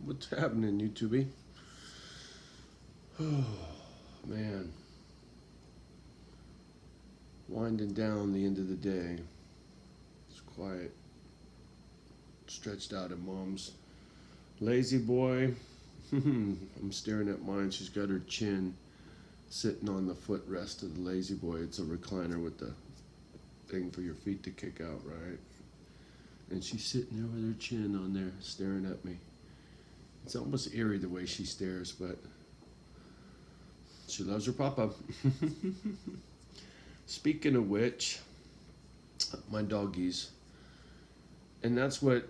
What's happening, YouTube? Oh, man. Winding down the end of the day. It's quiet. Stretched out at Mom's lazy boy. I'm staring at mine. She's got her chin sitting on the footrest of the lazy boy. It's a recliner with the thing for your feet to kick out, right? And she's sitting there with her chin on there, staring at me. It's almost eerie the way she stares, but she loves her papa. Speaking of which, my doggies, and that's what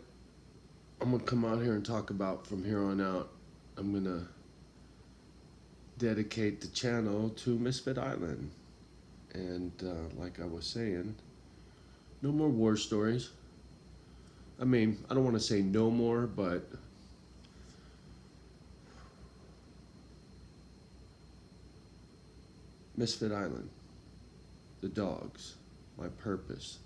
I'm going to come out here and talk about from here on out. I'm going to dedicate the channel to Misfit Island. And like I was saying, no more war stories. I mean, I don't want to say no more, but Misfit Island, the dogs, my purpose.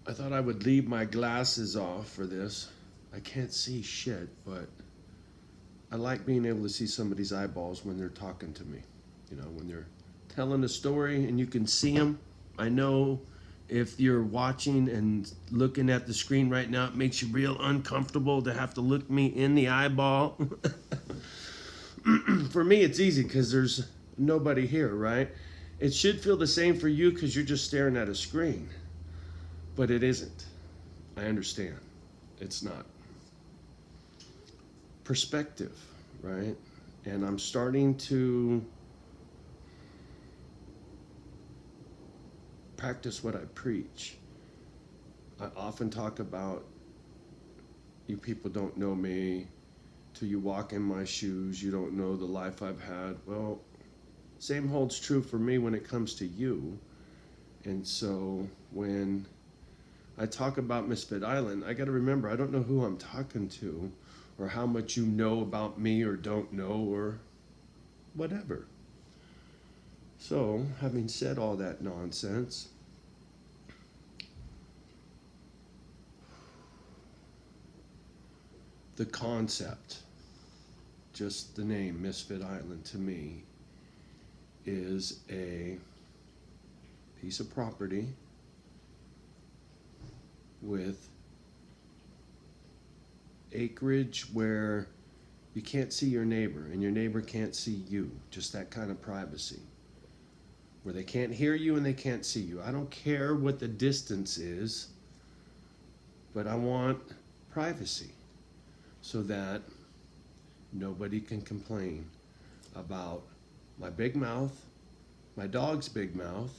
I thought I would leave my glasses off for this. I can't see shit, but I like being able to see somebody's eyeballs when they're talking to me. You know, when they're telling a story and you can see them. I know if you're watching and looking at the screen right now, it makes you real uncomfortable to have to look me in the eyeball. For me, it's easy because there's nobody here, right? It should feel the same for you because you're just staring at a screen. But it isn't. I understand. It's not. Perspective, right? And I'm starting to practice what I preach. I often talk about you people don't know me till you walk in my shoes. You don't know the life I've had. Well, same holds true for me when it comes to you. And so when I talk about Misfit Island, I got to remember I don't know who I'm talking to or how much you know about me or don't know or whatever. So, having said all that nonsense, the concept, just the name Misfit Island to me, is a piece of property with acreage where you can't see your neighbor and your neighbor can't see you. Just that kind of privacy. Where they can't hear you and they can't see you. I don't care what the distance is, but I want privacy so that nobody can complain about my big mouth, my dog's big mouth,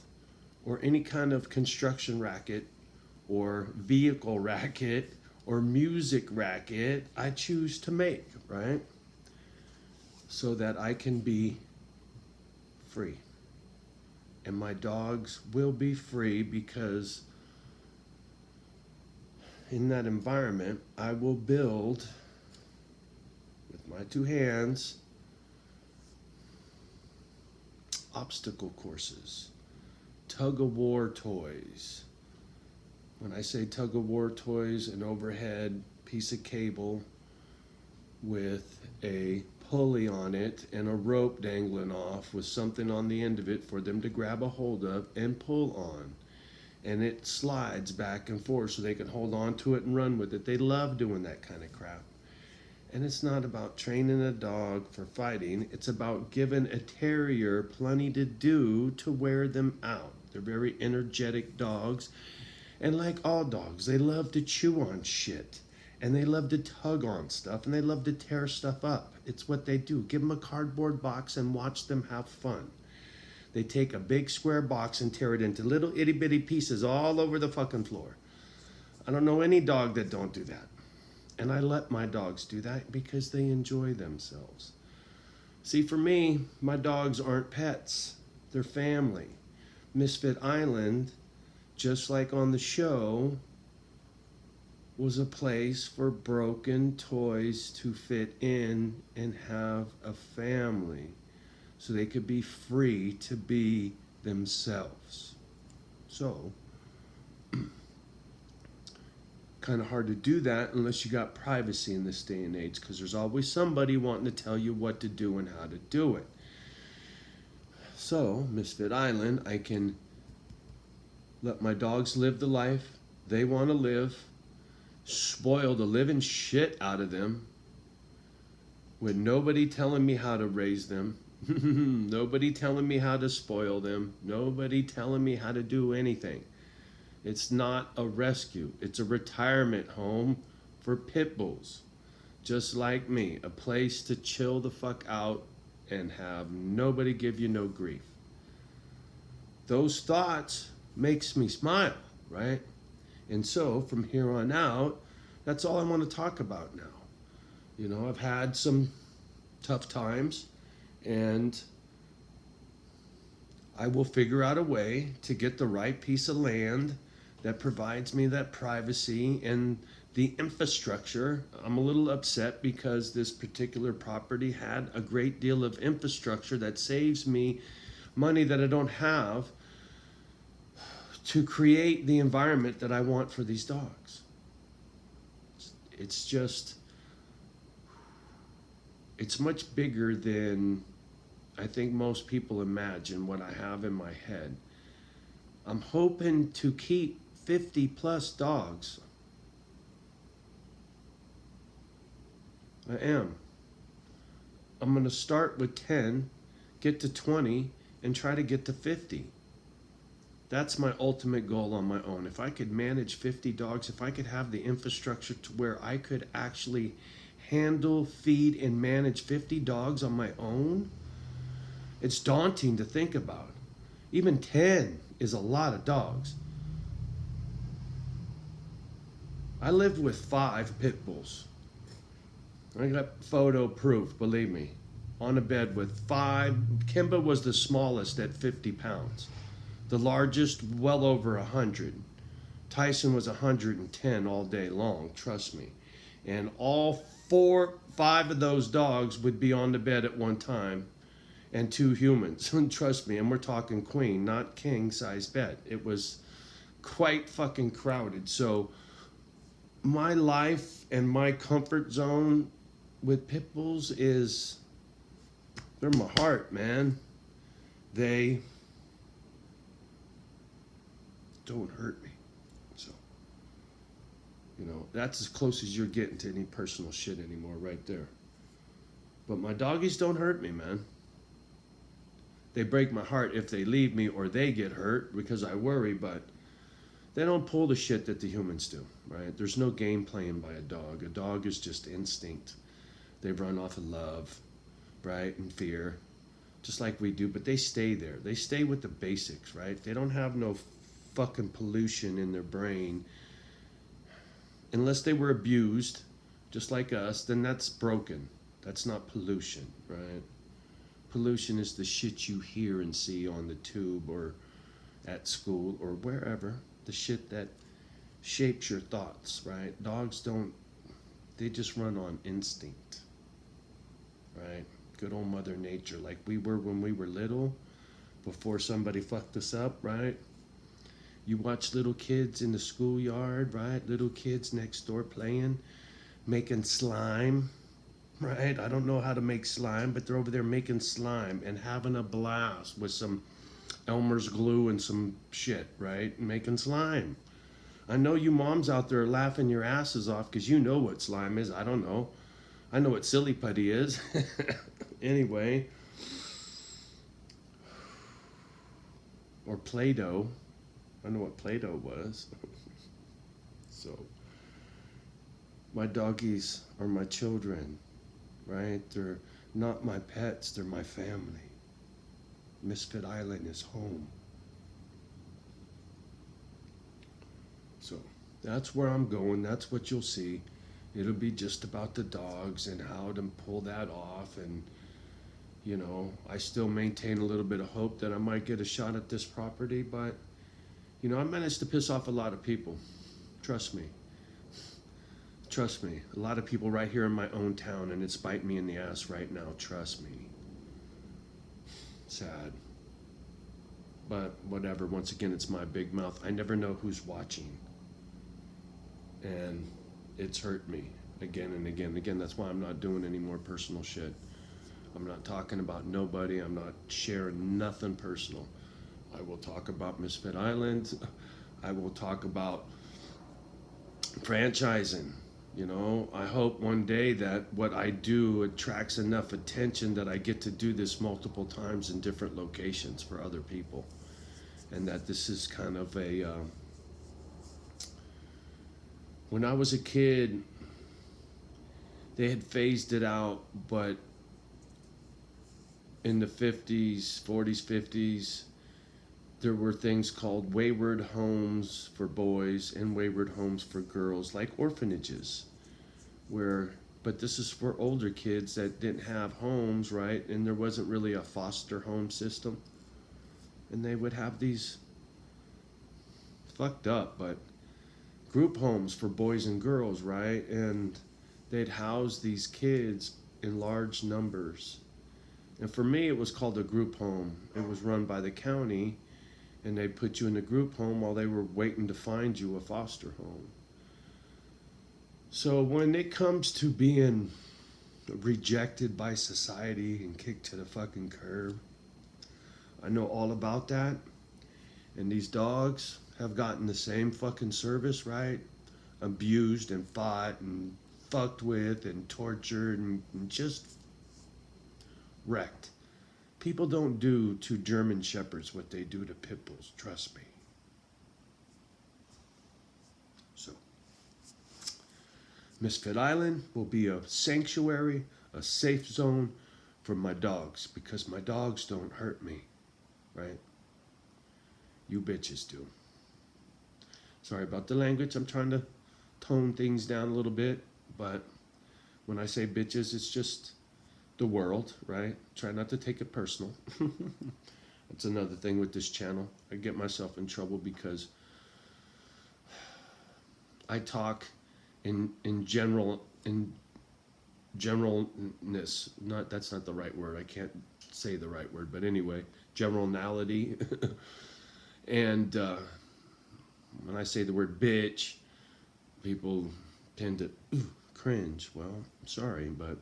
or any kind of construction racket or vehicle racket or music racket I choose to make, right? So that I can be free. And my dogs will be free because in that environment, I will build with my two hands obstacle courses, tug-of-war toys. When I say tug-of-war toys, an overhead piece of cable with a pulley on it and a rope dangling off with something on the end of it for them to grab a hold of and pull on. And it slides back and forth so they can hold on to it and run with it. They love doing that kind of crap. And it's not about training a dog for fighting. It's about giving a terrier plenty to do to wear them out. They're very energetic dogs. And like all dogs, they love to chew on shit. And they love to tug on stuff. And they love to tear stuff up. It's what they do. Give them a cardboard box and watch them have fun. They take a big square box and tear it into little itty bitty pieces all over the fucking floor. I don't know any dog that don't do that. And I let my dogs do that because they enjoy themselves. See, for me, my dogs aren't pets. They're family. Misfit Island, just like on the show, was a place for broken toys to fit in and have a family so they could be free to be themselves. So, Kind of hard to do that unless you got privacy in this day and age, because there's always somebody wanting to tell you what to do and how to do it. So, Misfit Island, I can let my dogs live the life they want to live, spoil the living shit out of them, with nobody telling me how to raise them, nobody telling me how to spoil them, nobody telling me how to do anything. It's not a rescue. It's a retirement home for pit bulls, just like me. A place to chill the fuck out and have nobody give you no grief. Those thoughts makes me smile, right? And so from here on out, that's all I want to talk about now. You know, I've had some tough times, and I will figure out a way to get the right piece of land that provides me that privacy and the infrastructure. I'm a little upset because this particular property had a great deal of infrastructure that saves me money that I don't have to create the environment that I want for these dogs. It's just, it's much bigger than I think most people imagine what I have in my head. I'm hoping to keep 50 plus dogs. I am. I'm going to start with 10, get to 20, and try to get to 50. That's my ultimate goal on my own. If I could manage 50 dogs, if I could have the infrastructure to where I could actually handle, feed, and manage 50 dogs on my own, it's daunting to think about. Even 10 is a lot of dogs. I lived with 5 pit bulls. I got photo proof, believe me. On a bed with 5. Kimba was the smallest at 50 pounds. The largest, well over 100. Tyson was 110 all day long, trust me. And all 5 of those dogs would be on the bed at one time, and 2 humans. Trust me, and we're talking queen, not king size bed. It was quite fucking crowded. So my life and my comfort zone with pit bulls is, they're my heart, man. They don't hurt me. So, you know, that's as close as you're getting to any personal shit anymore right there. But my doggies don't hurt me, man. They break my heart if they leave me or they get hurt because I worry, but they don't pull the shit that the humans do, right? There's no game playing by a dog. A dog is just instinct. They run off of love, right, and fear, just like we do, but they stay there. They stay with the basics, right? They don't have no fucking pollution in their brain. Unless they were abused, just like us, then that's broken. That's not pollution, right? Pollution is the shit you hear and see on the tube or at school or wherever. The shit that shapes your thoughts, right? Dogs don't, they just run on instinct, right? Good old Mother Nature, like we were when we were little, before somebody fucked us up, right? You watch little kids in the schoolyard, right? Little kids next door playing, making slime, right? I don't know how to make slime, but they're over there making slime and having a blast with some Elmer's glue and some shit, right? Making slime. I know you moms out there are laughing your asses off because you know what slime is. I don't know. I know what silly putty is. Anyway. Or Play-Doh. I know what Play-Doh was. So, my doggies are my children, right? They're not my pets, they're my family. Misfit Island is home. So, that's where I'm going. That's what you'll see. It'll be just about the dogs and how to pull that off. And, you know, I still maintain a little bit of hope that I might get a shot at this property, but you know, I managed to piss off a lot of people. Trust me. Trust me. A lot of people right here in my own town, and it's biting me in the ass right now. Trust me. Sad. But whatever. Once again, it's my big mouth. I never know who's watching. And it's hurt me again and again and again. That's why I'm not doing any more personal shit. I'm not talking about nobody. I'm not sharing nothing personal. I will talk about Misfit Island. I will talk about franchising. You know, I hope one day that what I do attracts enough attention that I get to do this multiple times in different locations for other people. And that this is kind of a. When I was a kid, they had phased it out, but in the 50s, 40s, 50s, there were things called wayward homes for boys and wayward homes for girls, like orphanages, where, but this is for older kids that didn't have homes, right? And there wasn't really a foster home system. And they would have these fucked up, but group homes for boys and girls, right? And they'd house these kids in large numbers. And for me, it was called a group home. It was run by the county, and they'd put you in a group home while they were waiting to find you a foster home. So when it comes to being rejected by society and kicked to the fucking curb, I know all about that. And these dogs have gotten the same fucking service, right? Abused and fought and fucked with and tortured and just wrecked. People don't do to German shepherds what they do to pit bulls, trust me. So, Misfit Island will be a sanctuary, a safe zone for my dogs, because my dogs don't hurt me, right? You bitches do. Sorry about the language. I'm trying to tone things down a little bit, but when I say bitches, it's just the world, right? Try not to take it personal. That's another thing with this channel. I get myself in trouble because I talk in generalness. Not, that's not the right word. I can't say the right word, but anyway, generality. And when I say the word bitch, people tend to cringe. Well, I'm sorry, but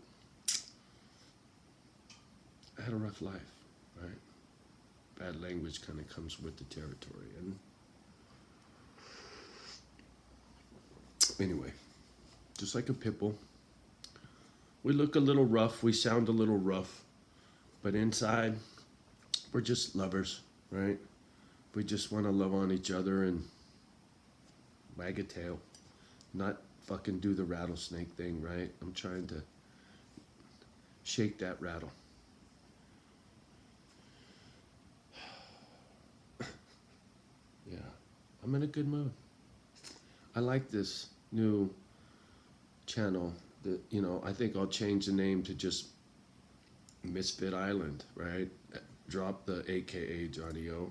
I had a rough life, right? Bad language kind of comes with the territory. And anyway, just like a pit bull, we look a little rough, we sound a little rough, but inside, we're just lovers, right? We just want to love on each other and wag a tail, not fucking do the rattlesnake thing, right? I'm trying to shake that rattle. Yeah, I'm in a good mood. I like this new channel. That, you know, I think I'll change the name to just Misfit Island, right? Drop the AKA Johnny O.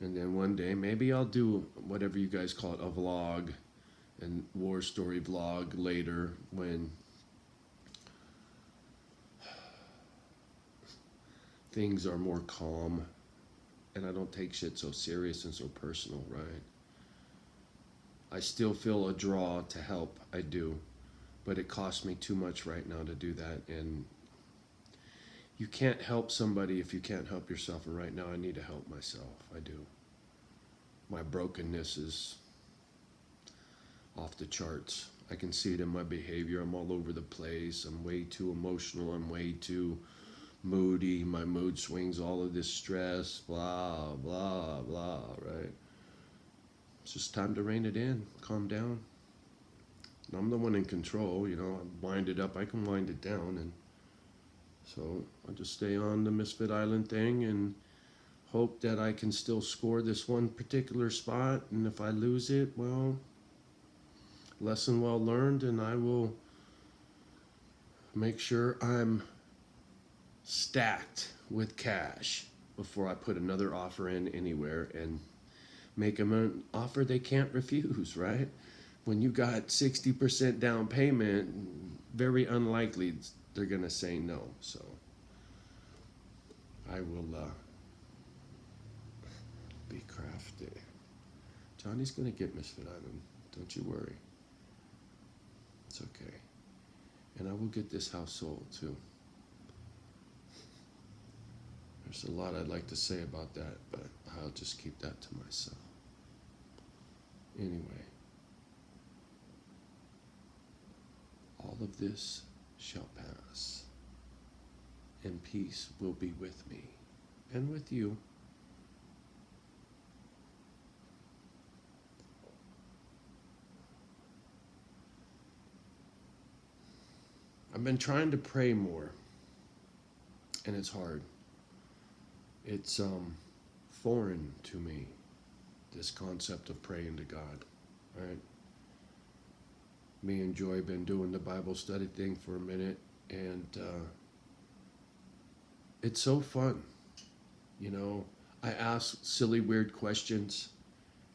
And then one day, maybe I'll do whatever you guys call it, a vlog and war story vlog later when things are more calm and I don't take shit so serious and so personal, right? I still feel a draw to help, I do, but it costs me too much right now to do that. And you can't help somebody if you can't help yourself, and right now I need to help myself. I do. My brokenness is off the charts. I can see it in my behavior. I'm all over the place. I'm way too emotional. I'm way too moody. My mood swings, all of this stress, blah, blah, blah, right? It's just time to rein it in, calm down. I'm the one in control, you know. I wind it up, I can wind it down, and so I'll just stay on the Misfit Island thing and hope that I can still score this one particular spot. And if I lose it, well, lesson well learned, and I will make sure I'm stacked with cash before I put another offer in anywhere and make them an offer they can't refuse, right? When you got 60% down payment, very unlikely they're going to say no. So I will be crafty. Johnny's going to get Misfit Island. Don't you worry. It's okay. And I will get this house sold too. There's a lot I'd like to say about that, but I'll just keep that to myself. Anyway, all of this shall pass, and peace will be with me and with you. I've been trying to pray more, and it's hard. It's foreign to me, this concept of praying to God, right? Me and Joy been doing the Bible study thing for a minute, and it's so fun. You know, I ask silly, weird questions,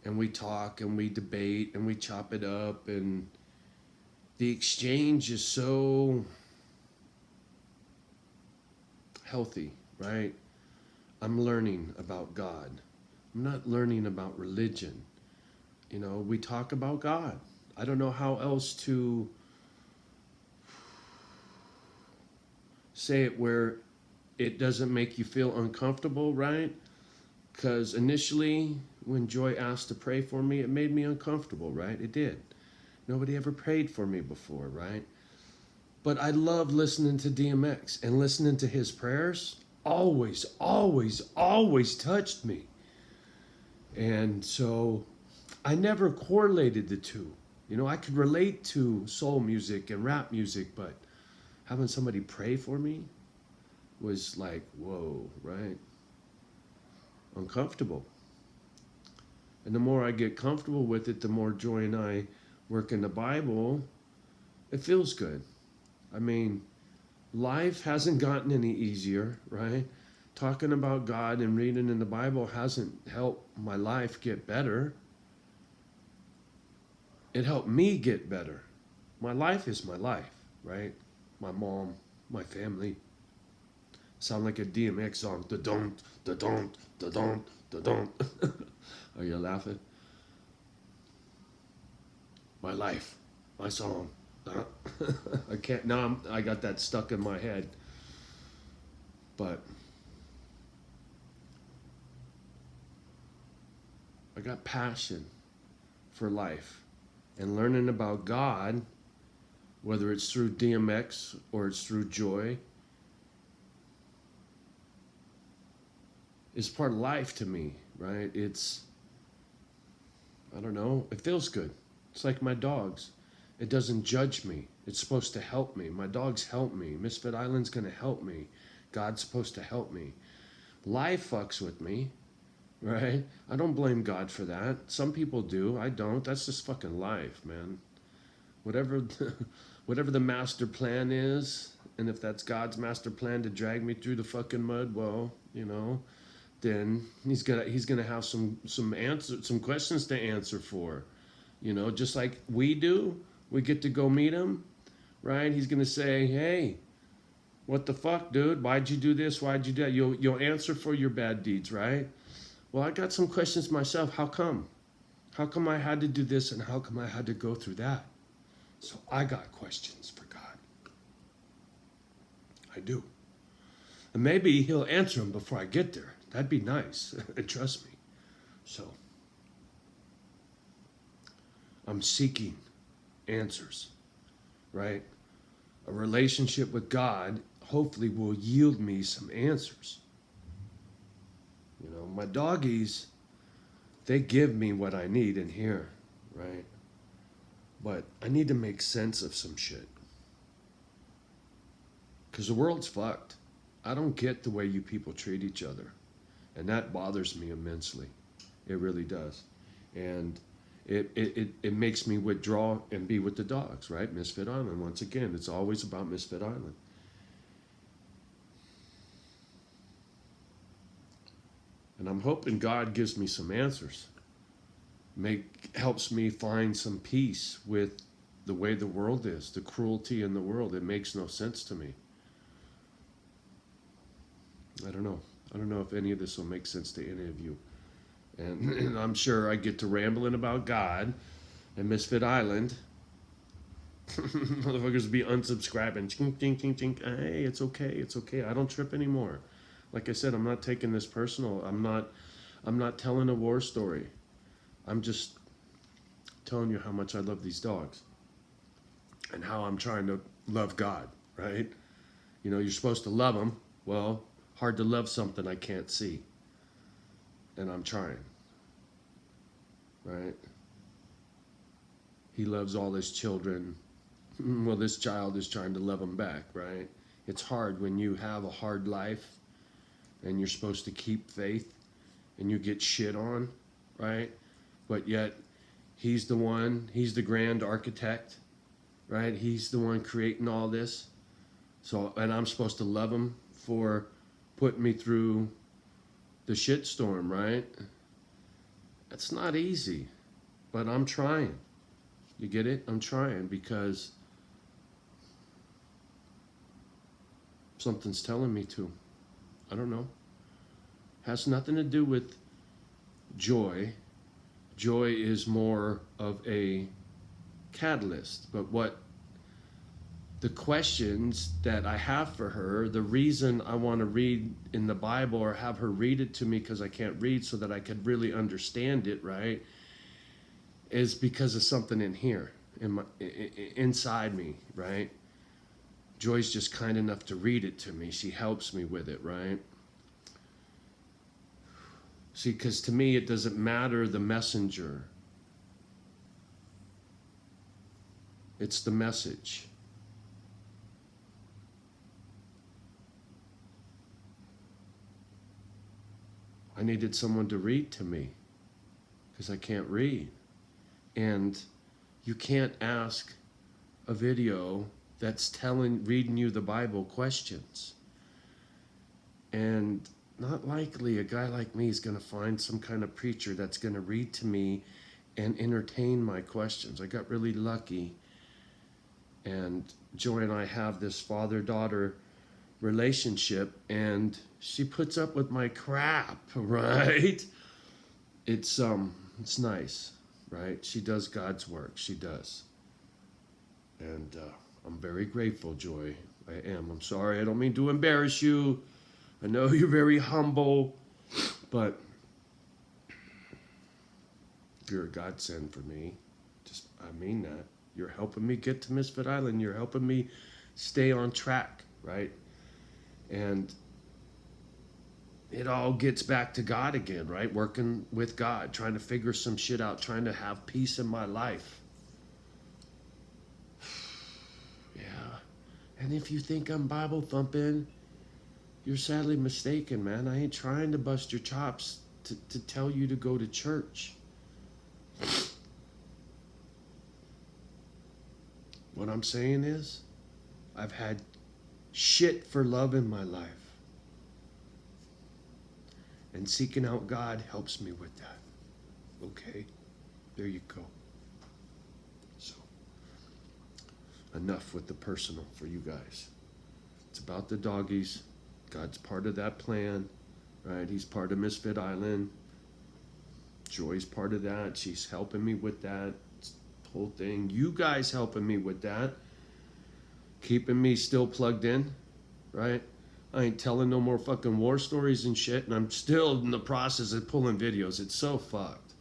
and we talk, and we debate, and we chop it up, and the exchange is so healthy, right? I'm learning about God. I'm not learning about religion. You know, we talk about God. I don't know how else to say it where it doesn't make you feel uncomfortable, right? Because initially, when Joy asked to pray for me, it made me uncomfortable, right? It did. Nobody ever prayed for me before, right? But I love listening to DMX, and listening to his prayers always, always, always touched me. And so I never correlated the two. You know, I could relate to soul music and rap music, but having somebody pray for me was like, whoa, right? Uncomfortable. And the more I get comfortable with it, the more Joy and I work in the Bible, it feels good. I mean, life hasn't gotten any easier, right? Talking about God and reading in the Bible hasn't helped my life get better. It helped me get better. My life is my life, right? My mom, my family. Sound like a DMX song. Da-don't, da-don't, da-don't, da-don't. Are you laughing? My life, my song. I can't, now I got that stuck in my head. But I got passion for life, and learning about God, whether it's through DMX or it's through Joy, is part of life to me, right? It's, I don't know, it feels good. It's like my dogs. It doesn't judge me. It's supposed to help me. My dogs help me. Misfit Island's gonna help me. God's supposed to help me. Life fucks with me, right? I don't blame God for that. Some people do. I don't. That's just fucking life, man. Whatever, whatever the master plan is, and if that's God's master plan to drag me through the fucking mud, well, you know, then he's gonna have some questions to answer for, you know, just like we do. We get to go meet him, right? He's gonna say, "Hey, what the fuck, dude? Why'd you do this? Why'd you do that?" You'll answer for your bad deeds, right? Well, I got some questions myself. How come? How come I had to do this, and how come I had to go through that? So I got questions for God. I do. And maybe he'll answer them before I get there. That'd be nice. And trust me. So I'm seeking answers, right? A relationship with God hopefully will yield me some answers. You know, my doggies, they give me what I need in here, right? But I need to make sense of some shit. Because the world's fucked. I don't get the way you people treat each other. And that bothers me immensely. It really does. And it makes me withdraw and be with the dogs, right? Misfit Island. Once again, it's always about Misfit Island. And I'm hoping God gives me some answers. Helps me find some peace with the way the world is, the cruelty in the world. It makes no sense to me. I don't know. I don't know if any of this will make sense to any of you. And I'm sure I get to rambling about God, And Misfit Island, motherfuckers be unsubscribing. Chink, chink, chink, chink. Hey, it's okay. It's okay. I don't trip anymore. Like I said, I'm not taking this personal. I'm not telling a war story. I'm just telling you how much I love these dogs and how I'm trying to love God, right? You know, you're supposed to love them. Well, hard to love something I can't see. And I'm trying, right? He loves all his children. Well, this child is trying to love him back, right? It's hard when you have a hard life and you're supposed to keep faith and you get shit on, right? But yet, he's the grand architect, right? He's the one creating all this. So, and I'm supposed to love him for putting me through the shitstorm, right? That's not easy, but I'm trying. You get it? I'm trying because something's telling me to. I don't know. Has nothing to do with joy. Joy is more of a catalyst. But what the questions that I have for her, the reason I want to read in the Bible or have her read it to me because I can't read so that I could really understand it, right, is because of something in here, inside me, right? Joy's just kind enough to read it to me. She helps me with it, right? See, because to me, it doesn't matter the messenger. It's the message. I needed someone to read to me because I can't read. And you can't ask a video that's reading you the Bible questions. And not likely a guy like me is going to find some kind of preacher that's going to read to me and entertain my questions. I got really lucky. And Joy and I have this father-daughter relationship, and she puts up with my crap, right? It's nice, right? She does God's work. She does. And I'm very grateful, Joy. I am. I'm sorry. I don't mean to embarrass you. I know you're very humble, but you're a godsend for me. I mean that. You're helping me get to Misfit Island. You're helping me stay on track, right? And it all gets back to God again, right? Working with God, trying to figure some shit out, trying to have peace in my life. Yeah. And if you think I'm Bible thumping, you're sadly mistaken, man. I ain't trying to bust your chops to tell you to go to church. What I'm saying is, I've had shit for love in my life. And seeking out God helps me with that. Okay? There you go. So, enough with the personal for you guys. It's about the doggies. God's part of that plan, right? He's part of Misfit Island. Joy's part of that. She's helping me with that whole thing. You guys helping me with that. Keeping me still plugged in, right? I ain't telling no more fucking war stories and shit, and I'm still in the process of pulling videos. It's so fucked.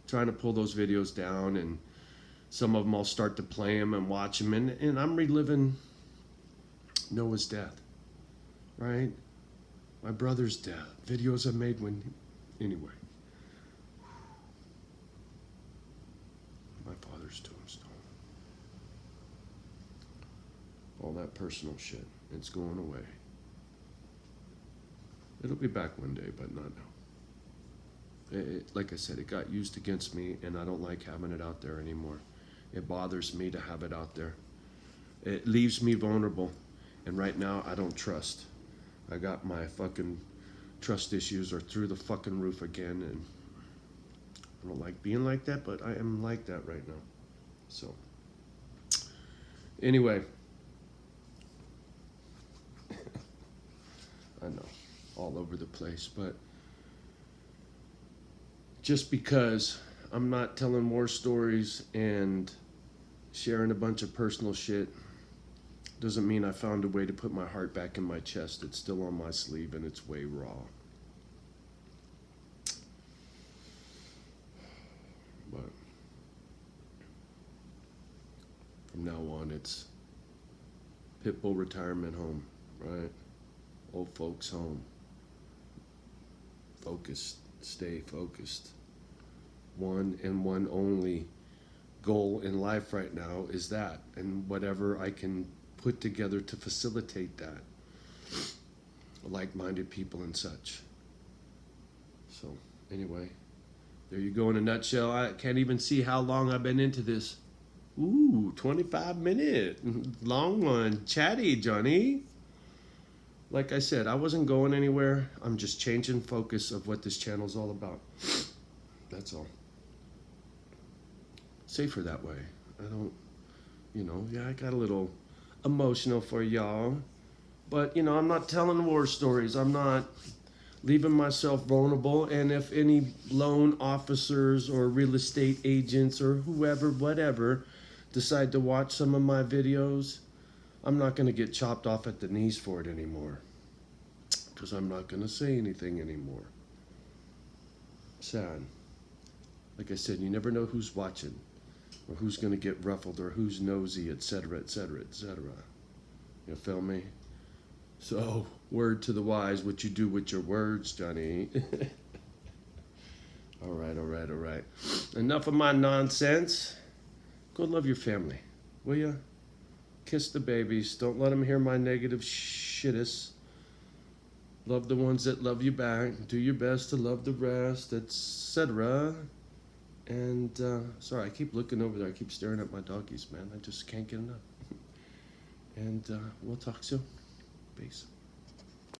Trying to pull those videos down, and some of them I'll start to play them and watch them, and I'm reliving Noah's death. Right? My brother's death. Videos I made anyway. My father's tombstone. All that personal shit. It's going away. It'll be back one day, but not now. Like I said, it got used against me, and I don't like having it out there anymore. It bothers me to have it out there. It leaves me vulnerable, and right now I don't trust. I got my fucking trust issues are through the fucking roof again, and I don't like being like that, but I am like that right now. So, anyway, I know, all over the place, but just because I'm not telling war stories and sharing a bunch of personal shit. Doesn't mean I found a way to put my heart back in my chest. It's still on my sleeve and it's way raw. But from now on, it's Pitbull Retirement Home, right? Old folks home. Focused, stay focused. One and one only goal in life right now is that, and whatever I can put together to facilitate that. Like-minded people and such. So, anyway, there you go in a nutshell. I can't even see how long I've been into this. Ooh, 25 minute. Long one. Chatty, Johnny. Like I said, I wasn't going anywhere. I'm just changing focus of what this channel's all about. That's all. Safer that way. I don't, yeah, I got a little emotional for y'all. But, I'm not telling war stories. I'm not leaving myself vulnerable. And if any loan officers or real estate agents or whoever, whatever, decide to watch some of my videos, I'm not going to get chopped off at the knees for it anymore. Because I'm not going to say anything anymore. Sad. Like I said, you never know who's watching, or who's going to get ruffled, or who's nosy, etc., etc., etc. You feel me? So, word to the wise, what you do with your words, Johnny. All right. Enough of my nonsense. Go love your family, will ya? Kiss the babies. Don't let them hear my negative shittus. Love the ones that love you back. Do your best to love the rest, etc. And, sorry, I keep looking over there. I keep staring at my doggies, man. I just can't get enough. And we'll talk soon. Peace.